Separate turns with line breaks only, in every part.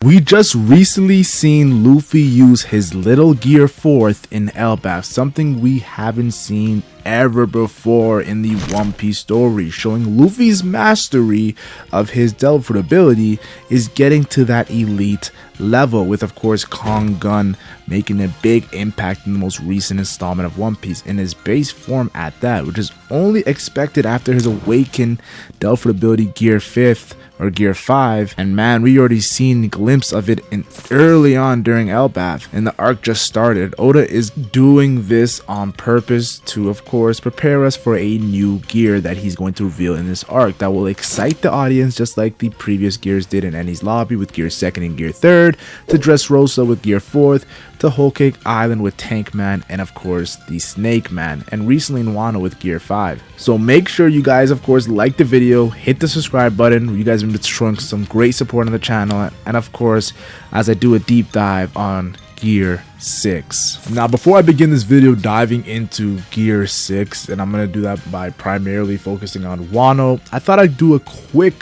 We just recently seen Luffy use his little gear 4th in Elbaf, something we haven't seen ever before in the One Piece story, showing Luffy's mastery of his Delphoid ability is getting to that elite level, with of course Kong Gun making a big impact in the most recent installment of One Piece in his base form at that, which is only expected after his awakened Delphoid ability gear 5th or gear 5, and man, we already seen a glimpse of it in early on during Elbaf, and the arc just started. Oda is doing this on purpose to of course prepare us for a new gear that he's going to reveal in this arc that will excite the audience, just like the previous gears did in Enies Lobby with gear 2nd and gear 3rd, to Dressrosa with gear 4th, to Whole Cake Island with Tank Man, and of course the Snake Man, and recently in Wano with gear 5. So make sure you guys of course like the video, hit the subscribe button. You guys have been showing some great support on the channel, and of course as I do a deep dive on gear 6. Now before I begin this video diving into gear 6, and I'm going to do that by primarily focusing on Wano, I thought I'd do a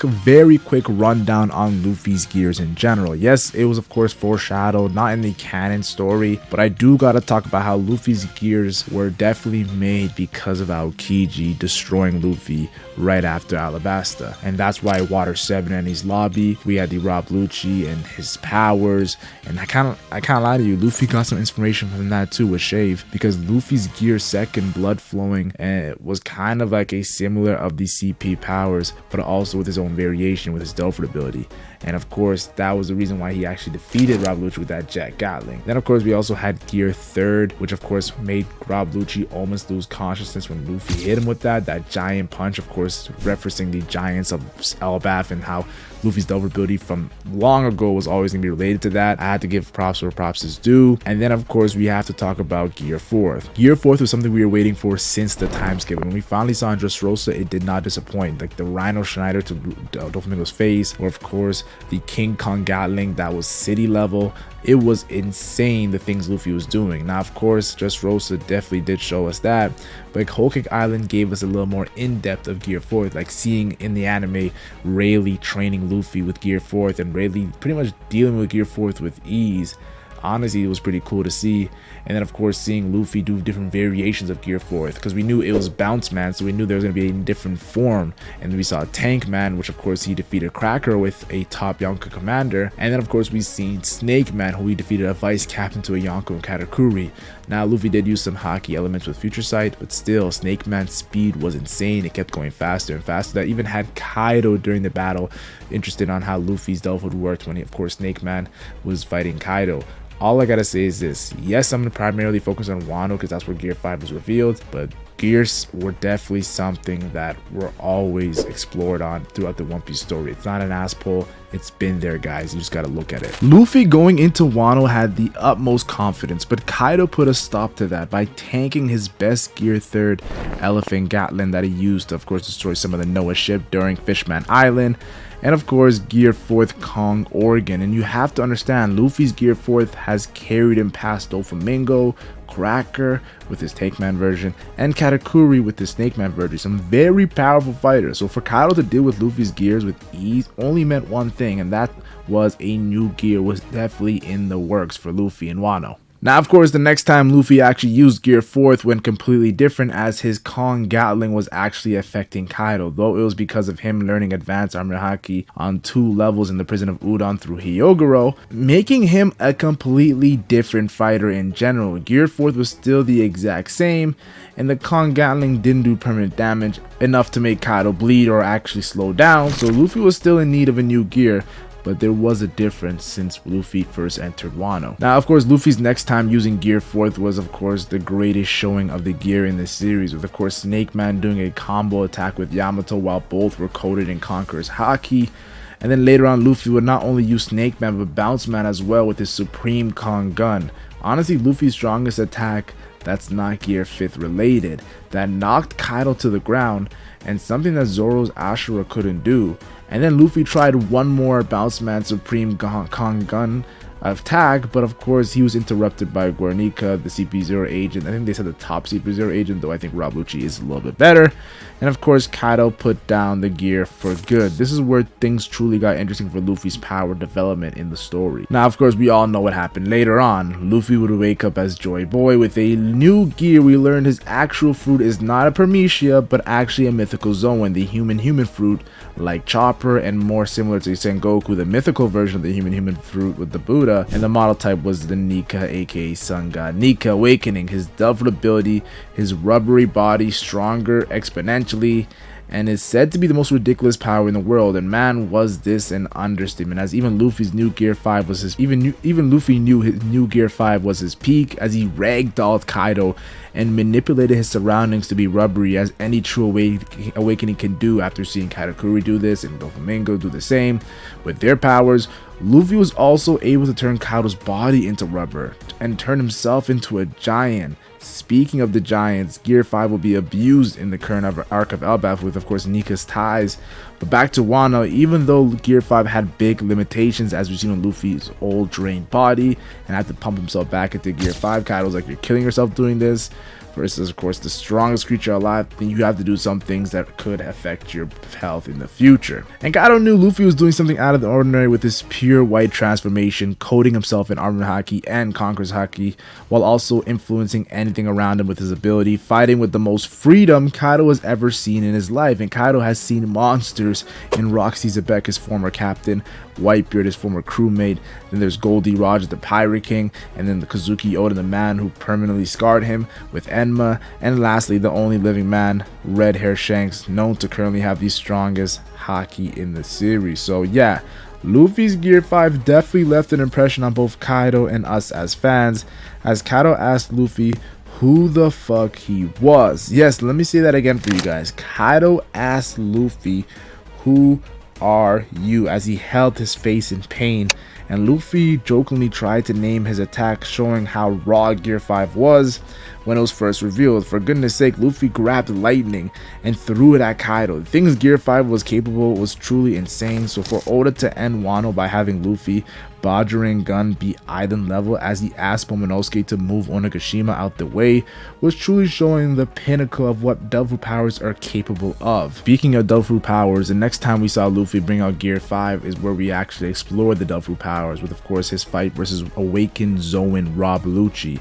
very quick rundown on Luffy's gears in general. Yes, it was of course foreshadowed, not in the canon story, but I do gotta talk about how Luffy's gears were definitely made because of Aokiji destroying Luffy right after Alabasta, and that's why Water 7 and his lobby we had the Rob Lucci and his powers, and I can't lie to you, Luffy got some inspiration from that too with Shave, because Luffy's gear 2nd blood flowing was kind of like a similar of the CP powers, but also with his own variation with his Delphoid ability. And of course that was the reason why he actually defeated Rob Lucci with that Jet Gatling. Then of course we also had gear 3rd, which of course made Rob Lucci almost lose consciousness when Luffy hit him with that giant punch, of course referencing the giants of Elbaf and how Luffy's Delphoid ability from long ago was always going to be related to that. I had to give props where props is due. And then of course we have to talk about gear 4th. Gear 4th was something we were waiting for since the time skip. When we finally saw in Dressrosa, it did not disappoint. Like the Rhino Schneider to Doflamingo's face, or of course the King Kong Gatling that was city level. It was insane the things Luffy was doing. Now of course Dressrosa definitely did show us that, but Whole Cake Island gave us a little more in-depth of gear 4th, like seeing in the anime Rayleigh training Luffy with gear 4th and Rayleigh pretty much dealing with gear 4th with ease. Honestly, it was pretty cool to see. And then of course seeing Luffy do different variations of gear 4th, because we knew it was Bounce Man, so we knew there was going to be a different form. And then we saw Tank Man, which of course he defeated Cracker with a top Yonko commander. And then of course we seen Snake Man, who he defeated a vice captain to a Yonko and Katakuri. Now Luffy did use some hockey elements with Future Sight, but still Snake Man's speed was insane. It kept going faster and faster. That even had Kaido during the battle interested on how Luffy's Delphoid worked when he, of course Snake Man was fighting Kaido. All I gotta say is this: yes, I'm gonna primarily focus on Wano because that's where gear 5 was revealed, but gears were definitely something that were always explored on throughout the One Piece story. It's not an ass pull, it's been there, guys. You just gotta look at it. Luffy going into Wano had the utmost confidence, but Kaido put a stop to that by tanking his best gear 3rd Elephant Gatling that he used to of course destroy some of the Noah ship during Fishman Island, and of course gear 4th Kong Organ. And you have to understand, Luffy's gear 4th has carried him past Doflamingo, Cracker with his Tank Man version, and Katakuri with his Snake Man version. Some very powerful fighters. So for Kaido to deal with Luffy's gears with ease only meant one thing, and that was a new gear was definitely in the works for Luffy and Wano. Now of course the next time Luffy actually used gear 4th went completely different, as his Kong Gatling was actually affecting Kaido, though it was because of him learning advanced armor haki on 2 levels in the prison of Udon through Hyogoro, making him a completely different fighter in general. Gear 4th was still the exact same, and the Kong Gatling didn't do permanent damage enough to make Kaido bleed or actually slow down, so Luffy was still in need of a new gear. But there was a difference since Luffy first entered Wano. Now of course Luffy's next time using gear 4th was of course the greatest showing of the gear in this series, with of course Snake Man doing a combo attack with Yamato while both were coated in Conqueror's haki. And then later on Luffy would not only use Snake Man but Bounce Man as well with his Supreme Kong Gun. Honestly, Luffy's strongest attack that's not gear 5th related, that knocked Kaido to the ground, and something that Zoro's Ashura couldn't do. And then Luffy tried one more Bounce Man Supreme Kong Gun attack, but of course he was interrupted by Guernica, the CP0 agent. I think they said the top CP0 agent, though I think Rob Lucci is a little bit better. And of course Kaido put down the gear for good. This is where things truly got interesting for Luffy's power development in the story. Now of course we all know what happened later on. Luffy would wake up as Joy Boy with a new gear. We learned his actual fruit is not a Paramecia, but actually a mythical Zoan, the human fruit, like Chopper, and more similar to Sengoku, the mythical version of the human fruit with the Buddha. And the model type was the Nika, aka Sun God Nika, awakening his Delphoid ability, his rubbery body stronger exponentially, and is said to be the most ridiculous power in the world. And man, was this an understatement, as even Luffy's new Gear 5 was his even Luffy knew his new Gear 5 was his peak, as he ragdolled Kaido and manipulated his surroundings to be rubbery, as any true awakening can do. After seeing Katakuri do this and Doflamingo do the same with their powers, Luffy was also able to turn Kaido's body into rubber and turn himself into a giant. Speaking of the giants, Gear 5 will be abused in the current arc of Elbaf with, of course, Nika's ties. But back to Wano, even though Gear 5 had big limitations, as we've seen on Luffy's old drained body and had to pump himself back into Gear 5, Kaido's like, you're killing yourself doing this. Versus, of course, the strongest creature alive, then you have to do some things that could affect your health in the future. And Kaido knew Luffy was doing something out of the ordinary with his pure white transformation, coating himself in Armor Haki and Conqueror's Haki, while also influencing anything around him with his ability, fighting with the most freedom Kaido has ever seen in his life. And Kaido has seen monsters in Roxy Zebek, his former captain, Whitebeard, his former crewmate, then there's Goldie Roger, the Pirate King, and then the Kazuki Oda, the man who permanently scarred him, with Enma, and lastly the only living man, Red Hair Shanks, known to currently have the strongest haki in the series. So yeah, Luffy's Gear 5 definitely left an impression on both Kaido and us as fans, as Kaido asked Luffy who the fuck he was. Yes, let me say that again for you guys. Kaido asked Luffy, who are you, as he held his face in pain, and Luffy jokingly tried to name his attack, showing how raw Gear 5 was when it was first revealed. For goodness sake, Luffy grabbed lightning and threw it at Kaido. The things Gear 5 was capable was truly insane. So for Oda to end Wano by having Luffy Bajirang Gun be island level, as he asked Momonosuke to move Onigashima out the way, was truly showing the pinnacle of what Delphoid powers are capable of. Speaking of Delphoid powers, the next time we saw Luffy bring out Gear 5 is where we actually explored the Delphoid powers, with of course his fight versus awakened Zoan Rob Lucci,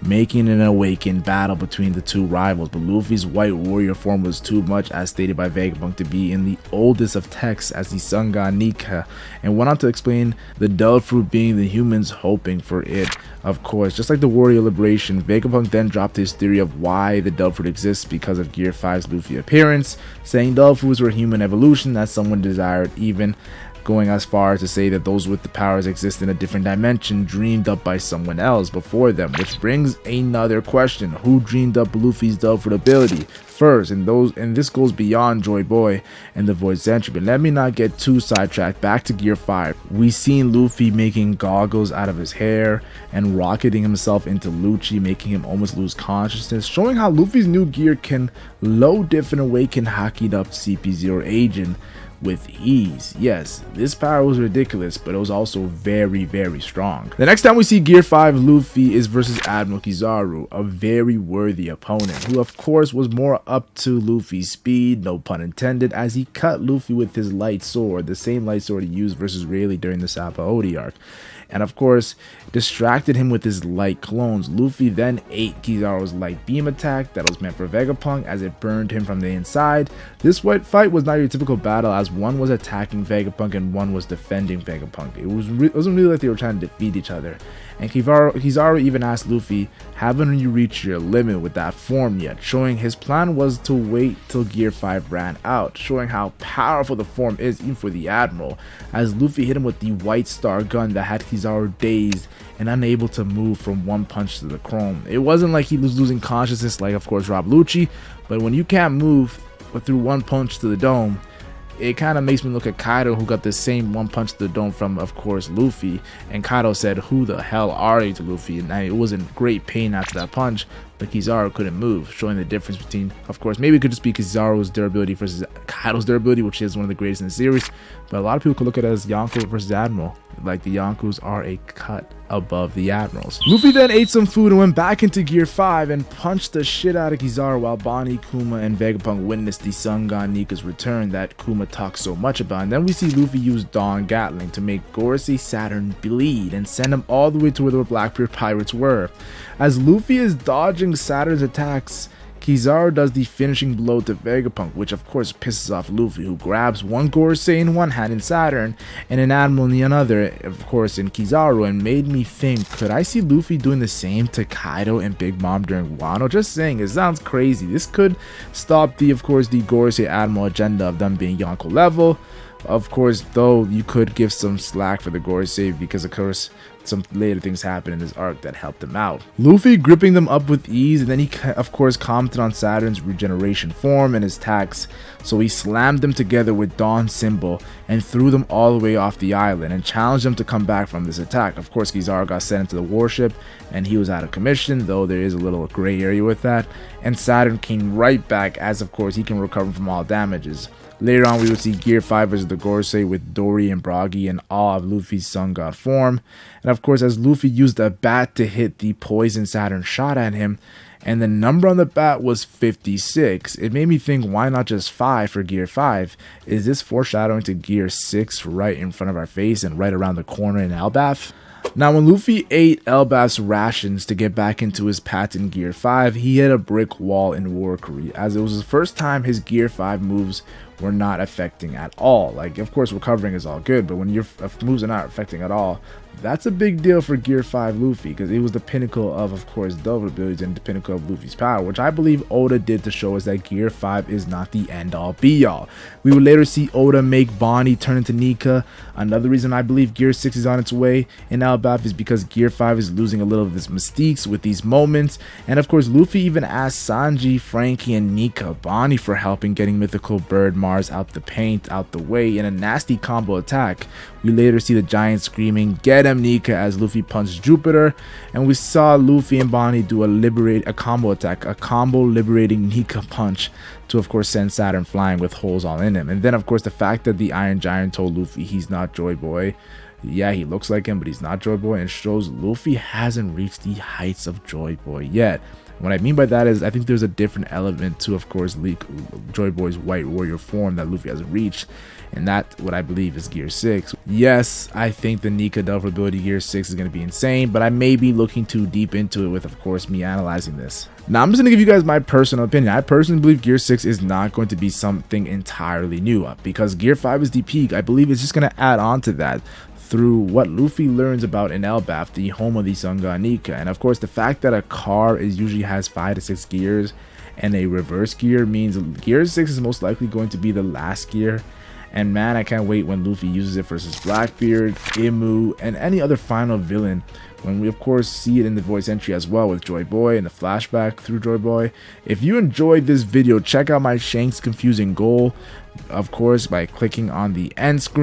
making an awakened battle between the two rivals. But Luffy's white warrior form was too much, as stated by Vegapunk, to be in the oldest of texts as the Sun God Nika, and went on to explain the Delphoid being the humans hoping for it. Of course, just like the warrior liberation, Vegapunk then dropped his theory of why the Delphoid exists because of Gear 5's Luffy appearance, saying Delphaids were human evolution that someone desired, even going as far as to say that those with the powers exist in a different dimension dreamed up by someone else before them, which brings another question: who dreamed up Luffy's Delphoid ability first? And this goes beyond Joy Boy and the Void Sentry. But let me not get too sidetracked. Back to Gear 5. We seen Luffy making goggles out of his hair and rocketing himself into Lucci, making him almost lose consciousness, showing how Luffy's new gear can low diff and awaken hakied up CP0 agent with ease. Yes, this power was ridiculous, but it was also very, very strong. The next time we see Gear 5 Luffy is versus Admiral Kizaru, a very worthy opponent, who of course was more up to Luffy's speed, no pun intended, as he cut Luffy with his light sword, the same light sword he used versus Rayleigh during the Sabaody arc, and of course distracted him with his light clones. Luffy then ate Kizaru's light beam attack that was meant for Vegapunk, as it burned him from the inside. This fight was not your typical battle, as one was attacking Vegapunk and one was defending Vegapunk. It wasn't really like they were trying to defeat each other. And Kizaru even asked Luffy, haven't you reached your limit with that form yet? Showing his plan was to wait till Gear 5 ran out, showing how powerful the form is even for the Admiral, as Luffy hit him with the White Star gun that had Kizaru dazed and unable to move from one punch to the chrome. It wasn't like he was losing consciousness like of course Rob Lucci, but when you can't move through one punch to the dome, it kind of makes me look at Kaido, who got the same one punch to the dome from of course Luffy, and Kaido said, who the hell are you to Luffy? And it was in great pain after that punch, but but Kizaru couldn't move, showing the difference between, of course, maybe it could just be Kizaru's durability versus Kaido's durability, which is one of the greatest in the series, but a lot of people could look at it as Yonko versus Admiral. Like, the Yonkos are a cut above the Admirals. Luffy then ate some food and went back into Gear 5 and punched the shit out of Kizaru while Bonnie, Kuma, and Vegapunk witnessed the Sun God Nika's return that Kuma talks so much about. And then we see Luffy use Dawn Gatling to make Gorosei Saturn bleed and send him all the way to where the Blackbeard pirates were. As Luffy is dodging Saturn's attacks, Kizaru does the finishing blow to Vegapunk, which of course pisses off Luffy, who grabs one Gorosei in one hand in Saturn and an Admiral in the other, of course in Kizaru, and made me think, could I see Luffy doing the same to Kaido and Big Mom during Wano? Just saying, it sounds crazy. This could stop the Gorosei Admiral agenda of them being Yonko level. Of course, though, you could give some slack for the Gorosei because, of course, some later things happened in this arc that helped him out. Luffy gripping them up with ease, and then he, of course, commented on Saturn's regeneration form and his attacks, so he slammed them together with Dawn symbol and threw them all the way off the island and challenged them to come back from this attack. Of course, Kizaru got sent into the warship, and he was out of commission, though there is a little gray area with that, and Saturn came right back as, of course, he can recover from all damages. Later on, we would see Gear 5 versus the Gorosei with Dory and Broggy in awe of Luffy's Sun God form. And of course, as Luffy used a bat to hit the poison Saturn shot at him, and the number on the bat was 56, it made me think, why not just 5 for Gear 5? Is this foreshadowing to Gear 6 right in front of our face and right around the corner in Elbaf? Now, when Luffy ate Elbaf's rations to get back into his patent Gear 5, he hit a brick wall in Warcry, as it was the first time his Gear 5 moves were not affecting at all. Like, of course, recovering is all good, but when your moves are not affecting at all, that's a big deal for Gear 5 Luffy, because it was the pinnacle of course, double abilities and the pinnacle of Luffy's power, which I believe Oda did to show us that Gear 5 is not the end-all be-all. We would later see Oda make Bonnie turn into Nika. Another reason I believe Gear 6 is on its way in Elbaf is because Gear 5 is losing a little of its mystiques with these moments, and of course, Luffy even asked Sanji, Frankie, and Nika Bonnie for help in getting Mythical Bird Mars out the paint, out the way in a nasty combo attack. We later see the giant screaming, "Get him, Nika," as Luffy punched Jupiter, and we saw Luffy and Bonnie do a combo attack, a combo liberating Nika punch to of course send Saturn flying with holes all in him. And then of course the fact that the Iron Giant told Luffy he's not Joy Boy. Yeah, he looks like him, but he's not Joy Boy, and shows Luffy hasn't reached the heights of Joy Boy yet. What I mean by that is I think there's a different element to, of course, Joy Boy's White Warrior form that Luffy hasn't reached, and that, what I believe, is Gear 6. Yes, I think the Nika double ability Gear 6 is going to be insane, but I may be looking too deep into it with, of course, me analyzing this. Now, I'm just going to give you guys my personal opinion. I personally believe Gear 6 is not going to be something entirely new, because Gear 5 is the peak. I believe it's just going to add on to that through what Luffy learns about in Elbaf, the home of the Sun God Nika. And of course, the fact that a car usually has 5 to 6 gears and a reverse gear means Gear 6 is most likely going to be the last gear. And man, I can't wait when Luffy uses it versus Blackbeard, Imu, and any other final villain, when we of course see it in the voice entry as well with Joy Boy and the flashback through Joy Boy. If you enjoyed this video, check out my Shanks Confusing Goal, of course, by clicking on the end screen.